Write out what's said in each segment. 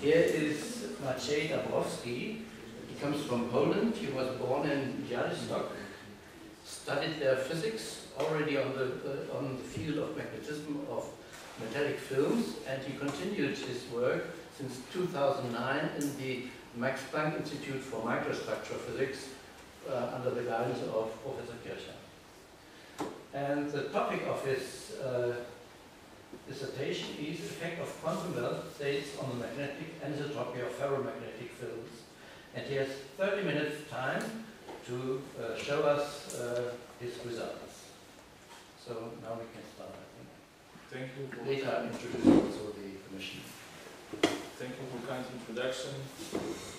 Here is Maciej Dąbrowski. He comes from Poland. He was born in Białystok, studied their physics already on the field of magnetism of metallic films, and he continued his work since 2009 in the Max Planck Institute for Microstructure Physics under the guidance of Professor Kircher. And the topic of his dissertation is the effect of quantum states on the magnetic anisotropy of ferromagnetic films. And he has 30 minutes time to show us his results. So now we can start, I think. Thank you. Later introduce also the commission. Thank you for kind introduction.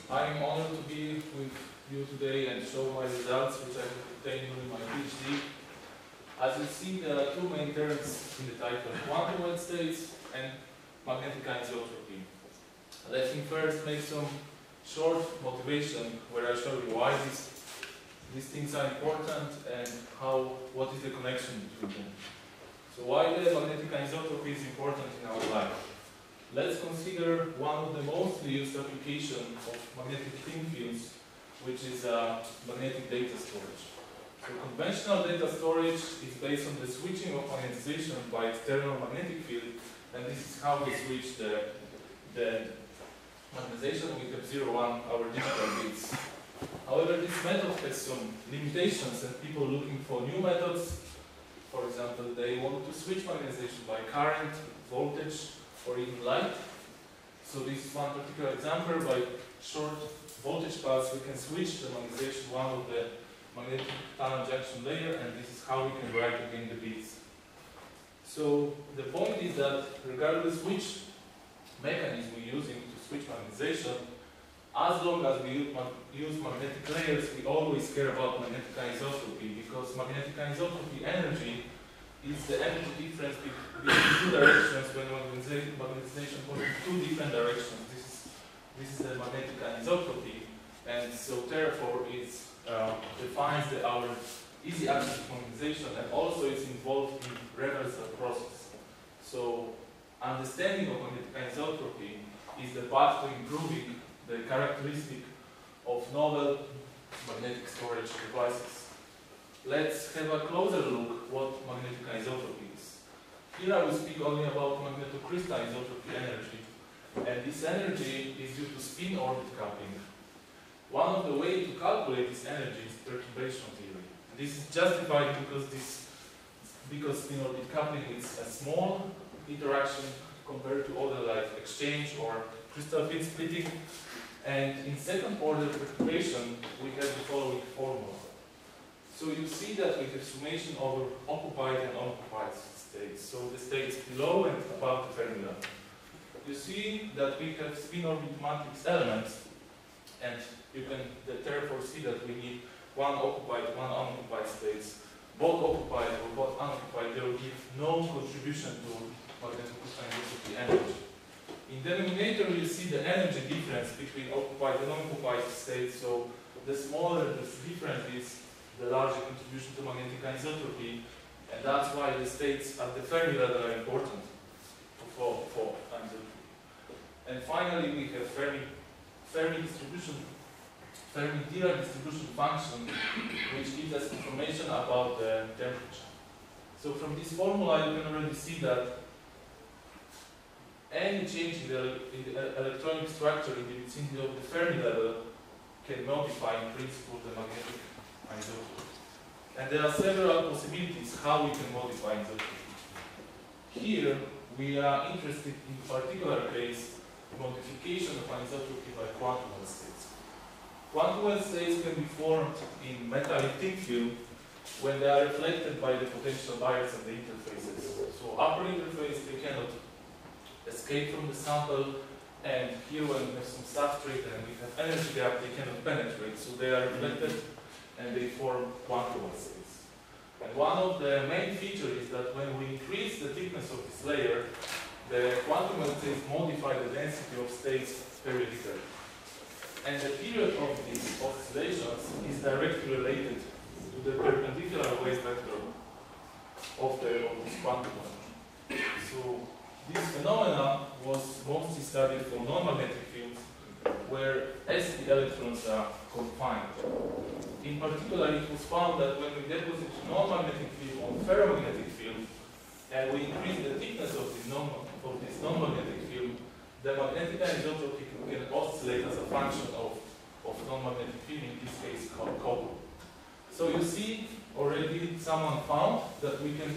I am honored to be with you today and show my results which I have obtained during my PhD. As you see, there are two main terms in the title, quantum states and magnetic anisotropy. Let me first make some short motivation where I show you why these things are important and what is the connection between them. So why the magnetic anisotropy is important in our life? Let's consider one of the mostly used applications of magnetic thin fields, which is magnetic data storage. So conventional data storage is based on the switching of magnetization by external magnetic field, and this is how we switch the magnetization with F01, our digital bits. However, this method has some limitations, and people looking for new methods, for example, they want to switch magnetization by current, voltage, or even light. So this is one particular example. By short voltage pulse, we can switch the magnetization one of the magnetic tunnel junction layer, and this is how we can write again the bits. So the point is that regardless which mechanism we're using to switch magnetization, as long as we use magnetic layers, we always care about magnetic anisotropy, because magnetic anisotropy energy is the energy difference between two directions when magnetization goes in two different directions. This is the magnetic anisotropy, and so therefore it defines our easy access to magnetization, and also it's involved in reversal process. So understanding of magnetic anisotropy is the path to improving the characteristic of novel magnetic storage devices. Let's have a closer look what magnetic anisotropy is. Here I will speak only about magnetocrystal anisotropy energy, and this energy is due to spin-orbit coupling. One of the ways to calculate this energy is perturbation theory. And this is justified because spin-orbit coupling is a small interaction compared to other like exchange or crystal field splitting. And in second order perturbation, we have the following formula. So you see that we have summation over occupied and unoccupied states. So the states below and above the formula. You see that we have spin-orbit matrix elements, and you can therefore see that we need one occupied, one unoccupied states. Both occupied or both unoccupied, they will give no contribution to magnetocrystal anisotropy energy. In denominator, you see the energy difference between occupied and unoccupied states. So the smaller the difference is, the larger contribution to magnetic anisotropy, and that's why the states at the Fermi level are important for anisotropy. And finally, we have Fermi Dirac distribution function, which gives us information about the temperature. So from this formula, you can already see that any change in the electronic structure in the vicinity of the Fermi level can modify in principle the magnetic anisotropy. And there are several possibilities how we can modify anisotropy. Here we are interested in particular case modification of anisotropy by quantum states. Quantum states can be formed in metallic thin film when they are reflected by the potential barriers and the interfaces. So upper interface, they cannot escape from the sample, and here when we have some substrate and we have energy gap, they cannot penetrate. So they are reflected and they form quantum states. And one of the main features is that when we increase the thickness of this layer, the quantum states modify the density of states very little. And the period of these oscillations is directly related to the perpendicular wave vector of this quantum. So this phenomena was mostly studied for non-magnetic fields, where Sp electrons are confined. In particular, it was found that when we deposit non-magnetic field on ferromagnetic field, and we increase the thickness of this non-magnetic field, the magnetic anisotropy can oscillate as a function of non-magnetic field, in this case called copper. So you see, already someone found that we can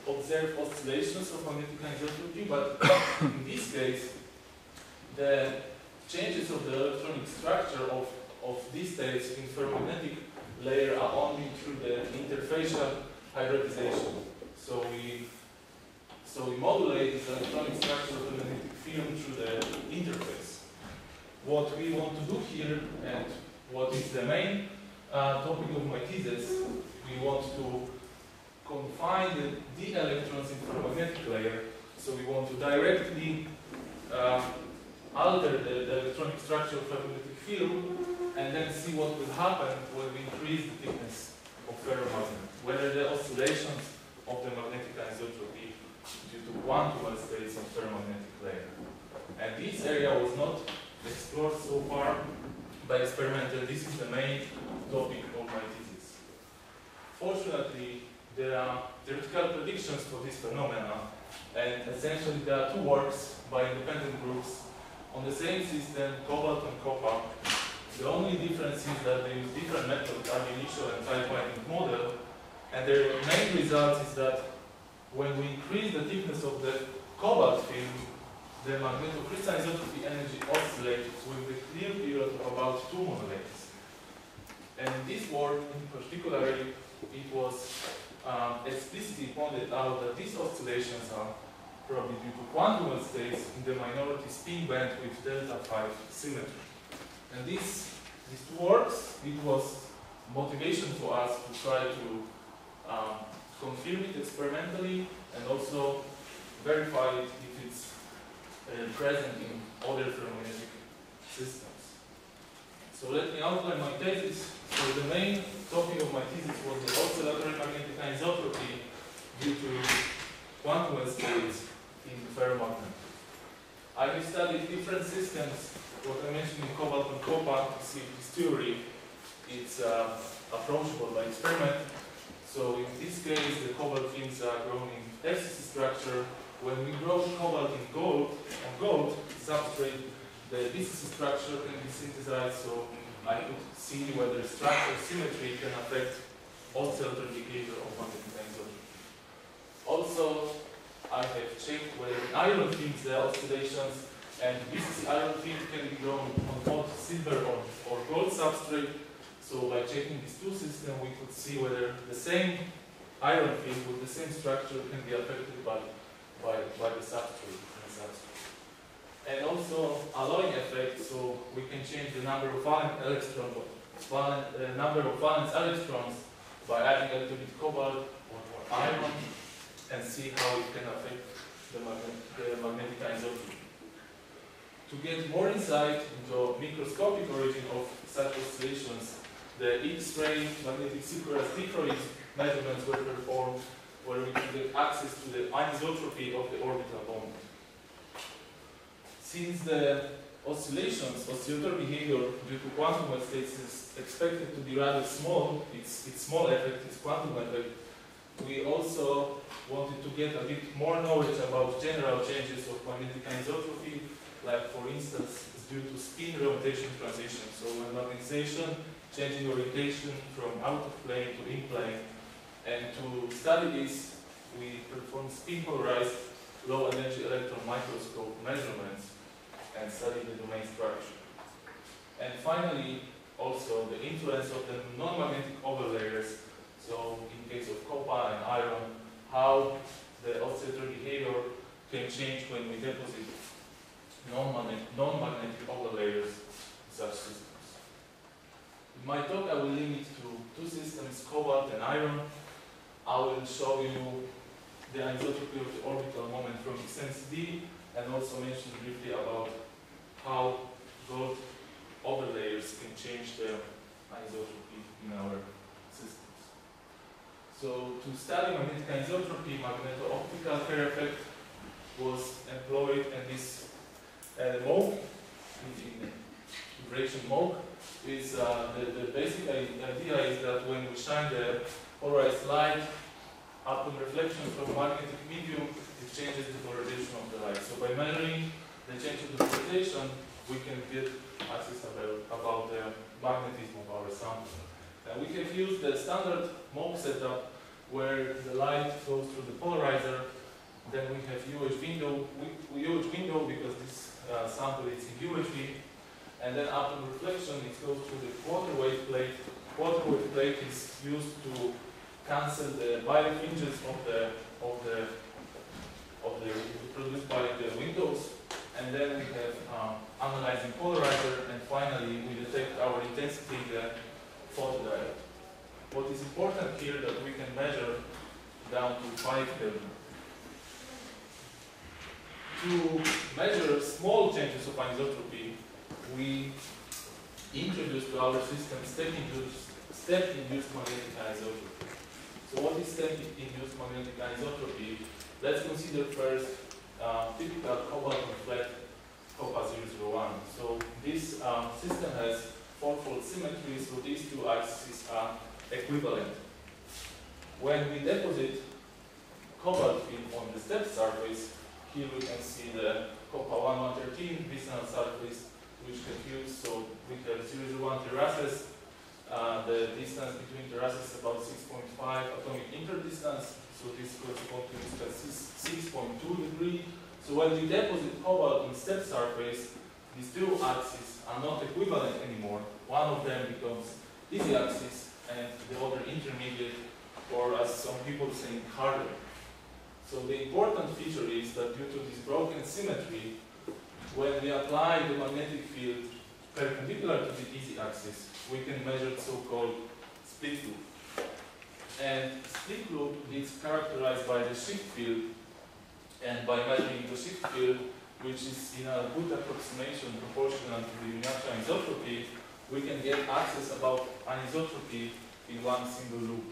observe oscillations of magnetic anisotropy, but in this case, the changes of the electronic structure of these states in ferromagnetic layer are only through the interfacial hybridization. So we modulate the electronic structure of the magnetic field through the interface. What we want to do here, and what is the main topic of my thesis, we want to confine the d electrons in ferromagnetic layer. So we want to directly alter the electronic structure of ferromagnetic field, and then see what will happen when we increase the thickness of ferromagnet, whether the oscillations of the magnetic anisotropy due to quantum states in ferromagnetic layer. And this area was not explored so far by experimental. This is the main topic of my thesis. Fortunately, there are theoretical predictions for this phenomena, and essentially there are two works by independent groups on the same system, cobalt and copper. The only difference is that they use different methods, ab initio and tight binding model, and their main result is that when we increase the thickness of the cobalt field, the magnetocrystalline isotropy energy oscillates with a clear period of about 2 monolayers. And in this work, in particular, it was explicitly pointed out that these oscillations are probably due to quantum states in the minority spin band with delta 5 symmetry. And these two works, it was motivation for us to try to confirm it experimentally and also verify it if it's present in other ferromagnetic systems. So let me outline my thesis. So the main topic of my thesis was the oscillatory magnetic anisotropy due to quantum states in ferromagnet. I have studied different systems, what I mentioned in cobalt and copper, to see if this theory is approachable by experiment. So in this case, the cobalt fins are grown in FCC structure. When we grow cobalt in gold, on gold substrate, the BCC structure can be synthesized, so I could see whether structure symmetry can affect oscillatory behavior of magnetic anisotropy. Also, I have checked whether in iron fins there are oscillations, and BCC iron fin can be grown on both silver or gold substrate. So by checking these two systems, we could see whether the same iron fin with the same structure can be affected by the substrate. And also alloying effect, so we can change the number of valence electrons, by adding a little bit cobalt or iron, and see how it can affect the magnetic anisotropy. To get more insight into microscopic origin of such oscillations, the X-ray magnetic circular stiffroid measurements were performed, where we could get access to the anisotropy of the orbital bond. Since the oscillator behavior due to quantum states is expected to be rather small, its small effect is quantum effect, we also wanted to get a bit more knowledge about general changes of magnetic anisotropy, like for instance, due to spin rotation transition. So when magnetization changing orientation from out of plane to in plane. And to study this, we performed spin polarized low energy electron microscope measurements and study the domain structure. And finally, also the influence of the non-magnetic overlayers. So in case of copper and iron, how the oscillator behavior can change when we deposit non-magnetic overlayers in such systems. In my talk, I will limit to two systems, cobalt and iron. I will show you the anisotropy of the orbital moment from extensity D, and also mention briefly about how gold overlayers can change the anisotropy in our systems. So to study magnetic anisotropy, magneto-optical pair effect, was employed, and this mode, vibration mode, is the basic idea is that when we shine the polarized light upon reflection from magnetic medium, it changes the polarization of the light. So by measuring the change of the polarization, we can get access about the magnetism of our sample. And we have used the standard MOG setup where the light goes through the polarizer. Then we have UH window. UH window because this sample is in UHV. And then upon reflection, it goes through the quarter wave plate. Quarter wave plate is used to cancel the birefringes produced by the windows. And then we have analyzing polarizer, and finally we detect our intensity in the photodiode. What is important here that we can measure down to 5 Kelvin. To measure small changes of anisotropy, we introduce to our system step-induced magnetic anisotropy. So what is step-induced magnetic anisotropy? Let's consider first typical cobalt and flat COPA 001. So this system has four-fold symmetry, so these two axes are equivalent. When we deposit cobalt on the step surface, here we can see the COPA 1113 vicinal surface, which can fuse. So we have 001 terraces. The distance between terraces is about 6.5 atomic interdistance. So this corresponds to distance 6.2 degrees. So when we deposit cobalt on step surface, these two axes are not equivalent anymore. One of them becomes easy axis and the other intermediate, or as some people say, harder. So the important feature is that due to this broken symmetry, when we apply the magnetic field perpendicular to the easy axis, we can measure the so-called split loop. And split loop is characterized by the shift field, and by measuring the shift field, which is in a good approximation proportional to the Uniaccia anisotropy, we can get access about anisotropy in one single loop.